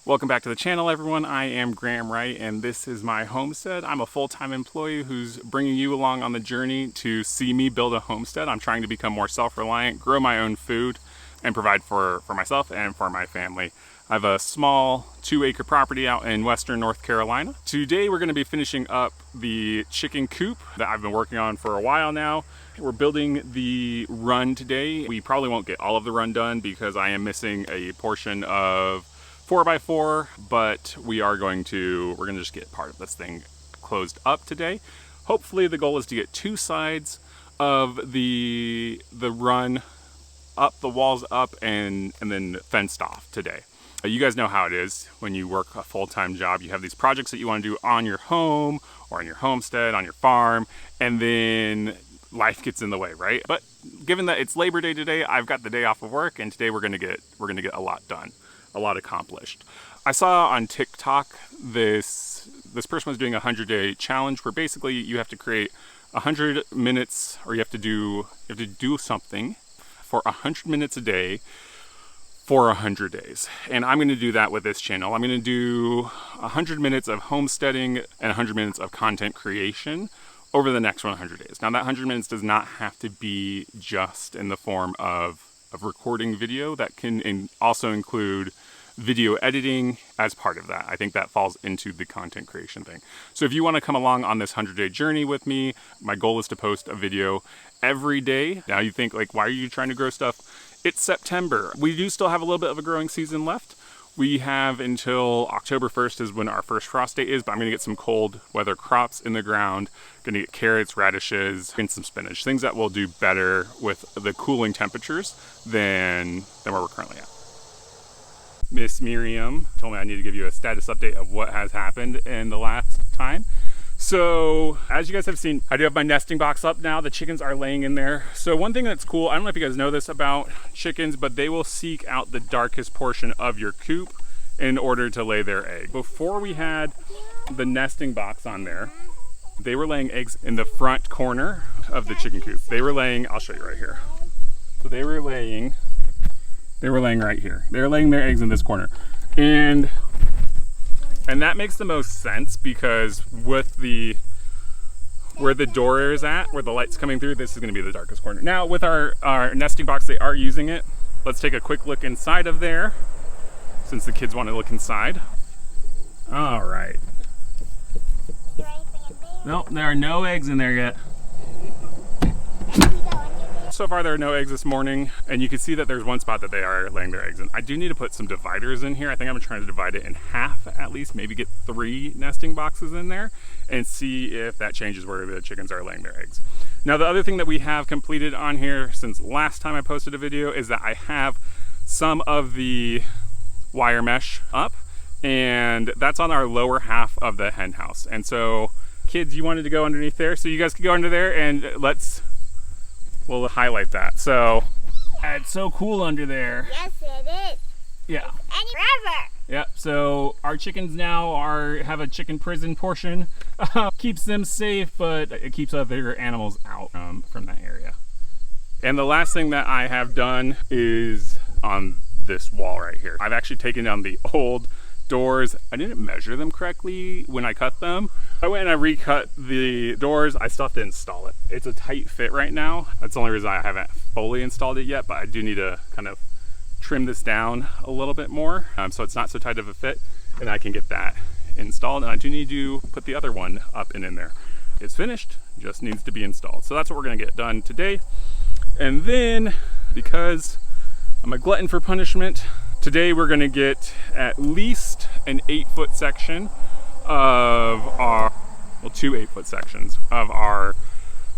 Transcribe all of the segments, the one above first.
Welcome back to the channel, everyone. I am Graham Wright, and this is my homestead. I'm a full-time employee who's bringing you along on the journey to see me build a homestead. I'm trying to become more self-reliant, grow my own food, and provide for myself and for my family. I have a small 2-acre property out in western North Carolina. Today we're going to be finishing up the chicken coop that I've been working on for a while now. We're building the run today. We probably won't get all of the run done because I am missing a portion of 4x4, but we're going to just get part of this thing closed up today. Hopefully the goal is to get two sides of the run up, the walls up, and then fenced off today. You guys know how it is when you work a full-time job. You have these projects that you want to do on your home or on your homestead, on your farm, and then life gets in the way, right? But given that it's Labor Day today, I've got the day off of work, and today we're gonna get a lot done, a lot accomplished. I saw on TikTok this person was doing a 100-day challenge where basically you have to create 100 minutes, or you have to do something for 100 minutes a day for 100 days. And I'm going to do that with this channel. I'm going to do 100 minutes of homesteading and 100 minutes of content creation over the next 100 days. Now that 100 minutes does not have to be just in the form of recording video. That can also include video editing as part of that. I think that falls into the content creation thing. So if you want to come along on this 100-day journey with me, my goal is to post a video every day. Now you think, like, why are you trying to grow stuff? It's September. We do still have a little bit of a growing season left. We have until October 1st is when our first frost date is, but I'm gonna get some cold weather crops in the ground. Gonna get carrots, radishes, and some spinach. Things that will do better with the cooling temperatures than where we're currently at. Miss Miriam told me I need to give you a status update of what has happened in the last time. So as you guys have seen, I do have my nesting box up now. The chickens are laying in there. So one thing that's cool, I don't know if you guys know this about chickens, but they will seek out the darkest portion of your coop in order to lay their egg. Before we had the nesting box on there, they were laying eggs in the front corner of the chicken coop. They were laying, I'll show you right here. So they were laying right here. They were laying their eggs in this corner. And that makes the most sense because with where the door is at, where the light's coming through, this is gonna be the darkest corner. Now with our nesting box, they are using it. Let's take a quick look inside of there since the kids want to look inside. All right. Nope, there are no eggs in there yet. So far there are no eggs this morning, and you can see that there's one spot that they are laying their eggs in. I do need to put some dividers in here. I think I'm trying to divide it in half at least, maybe get 3 nesting boxes in there and see if that changes where the chickens are laying their eggs. Now the other thing that we have completed on here since last time I posted a video is that I have some of the wire mesh up, and that's on our lower half of the hen house. And so kids, you wanted to go underneath there, so you guys could go under there and we'll highlight that. So it's so cool under there. Yes, it is. Yeah. And forever. Yep. So our chickens now have a chicken prison portion. Keeps them safe, but it keeps other animals out from that area. And the last thing that I have done is on this wall right here. I've actually taken down the old doors. I didn't measure them correctly when I cut them. I went and I recut the doors. I still have to install it. It's a tight fit right now. That's the only reason I haven't fully installed it yet, but I do need to kind of trim this down a little bit more so it's not so tight of a fit, and I can get that installed. And I do need to put the other one up and in there. It's finished, just needs to be installed. So that's what we're gonna get done today. And then, because I'm a glutton for punishment, today we're gonna get at least an 8-foot section of our, well, 2 8-foot sections of our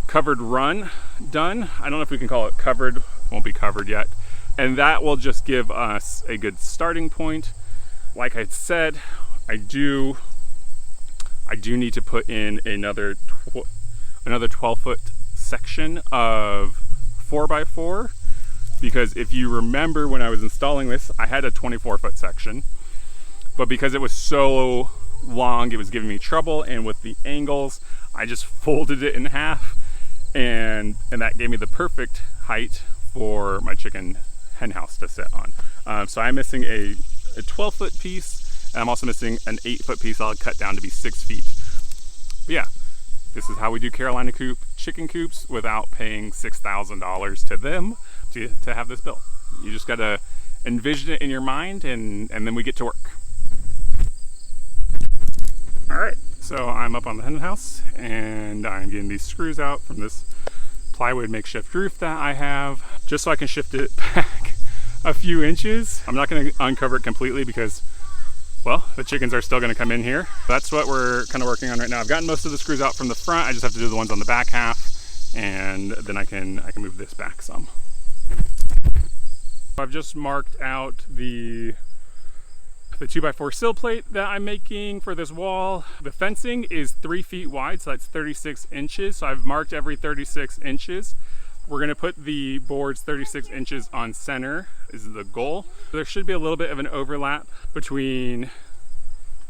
covered run done. I don't know if we can call it covered, won't be covered yet. And that will just give us a good starting point. Like I said, I do need to put in another 12-foot section of 4x4. Because if you remember when I was installing this, I had a 24-foot section, but because it was so long, it was giving me trouble, and with the angles, I just folded it in half, and that gave me the perfect height for my chicken hen house to sit on. So I'm missing a 12-foot piece, And I'm also missing an 8-foot piece I'll cut down to be 6 feet. But yeah, this is how we do Carolina coop chicken coops without paying $6,000 to them to have this built. You just gotta envision it in your mind, and then we get to work. All right, so I'm up on the hen house and I'm getting these screws out from this plywood makeshift roof that I have, just so I can shift it back a few inches. I'm not gonna uncover it completely because, well, the chickens are still gonna come in here. That's what we're kind of working on right now. I've gotten most of the screws out from the front. I just have to do the ones on the back half, and then I can move this back some. I've just marked out the 2x4 sill plate that I'm making for this wall. The fencing is 3 feet wide, so that's 36 inches. So I've marked every 36 inches. We're gonna put the boards 36 inches on center is the goal. There should be a little bit of an overlap between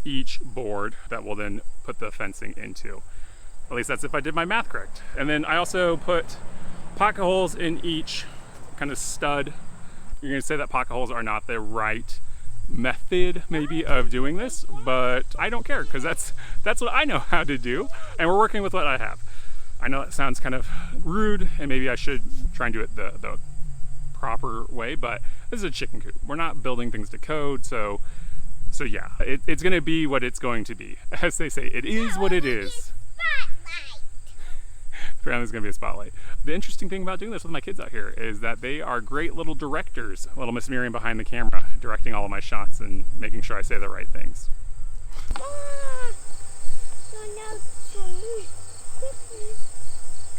each board that we'll then put the fencing into. At least that's if I did my math correct. And then I also put pocket holes in each kind of stud. You're gonna say that pocket holes are not the right method maybe of doing this, but I don't care, because that's what I know how to do, and we're working with what I have. I know it sounds kind of rude, and maybe I should try and do it the proper way, but this is a chicken coop. We're not building things to code, so yeah, it's gonna be what it's going to be. As they say, it is what it is. Apparently there's gonna be a spotlight. The interesting thing about doing this with my kids out here is that they are great little directors. Little Miss Miriam behind the camera, directing all of my shots and making sure I say the right things.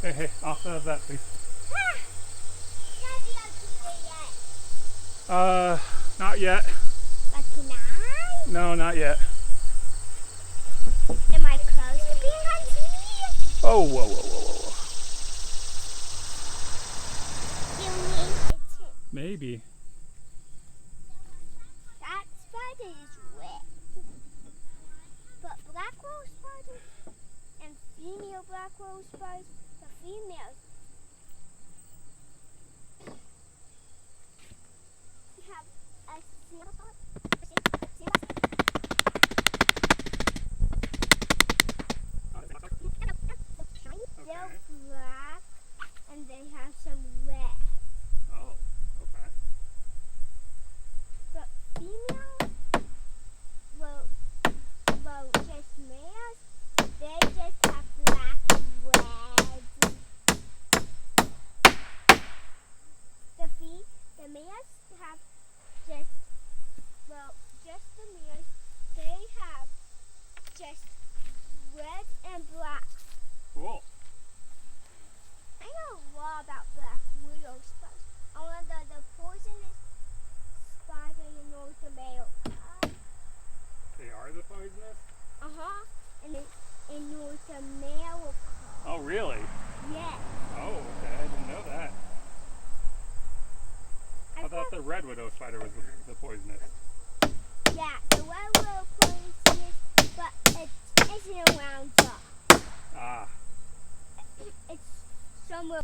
Hey, off of that, please. Not yet. But can I? No, not yet. Am I close to being on TV? Oh, whoa, whoa, whoa, whoa, whoa. You mean it's it? Maybe. That spider is wet. But black rose spiders and female black rose spiders, the females have a single spot. They're black and they have some red. Oh, okay. But females, well, just males, they just have black and red. The males have just the males, they have just red and black. Cool. I know a lot about black widow spiders. I want the poisonous spider in North America. They are the poisonous? Uh-huh. And in North America. Oh, really? Yes. Oh, okay. I didn't know that. I thought the red widow spider was the poisonous. Yeah, the red widow poisonous, but it isn't around here. Ah. It's somewhere.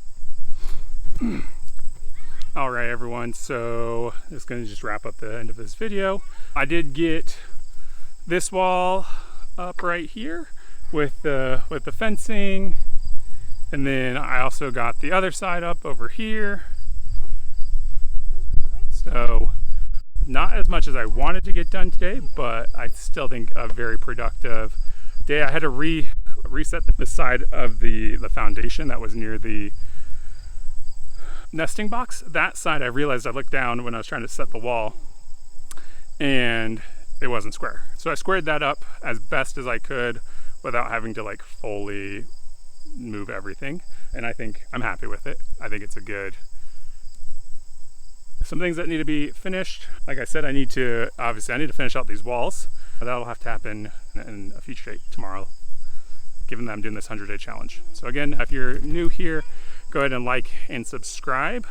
All right, everyone. So this is going to just wrap up the end of this video. I did get this wall up right here with the fencing, and then I also got the other side up over here. So not as much as I wanted to get done today, but I still think a very productive day. I had to reset the side of the foundation that was near the nesting box. That side, I realized, I looked down when I was trying to set the wall and it wasn't square. So I squared that up as best as I could without having to like fully move everything. And I think I'm happy with it. I think it's a good. Some things that need to be finished. Like I said, I need to finish out these walls. That'll have to happen in a future date tomorrow, given that I'm doing this 100-day challenge. So again, if you're new here, go ahead and like and subscribe.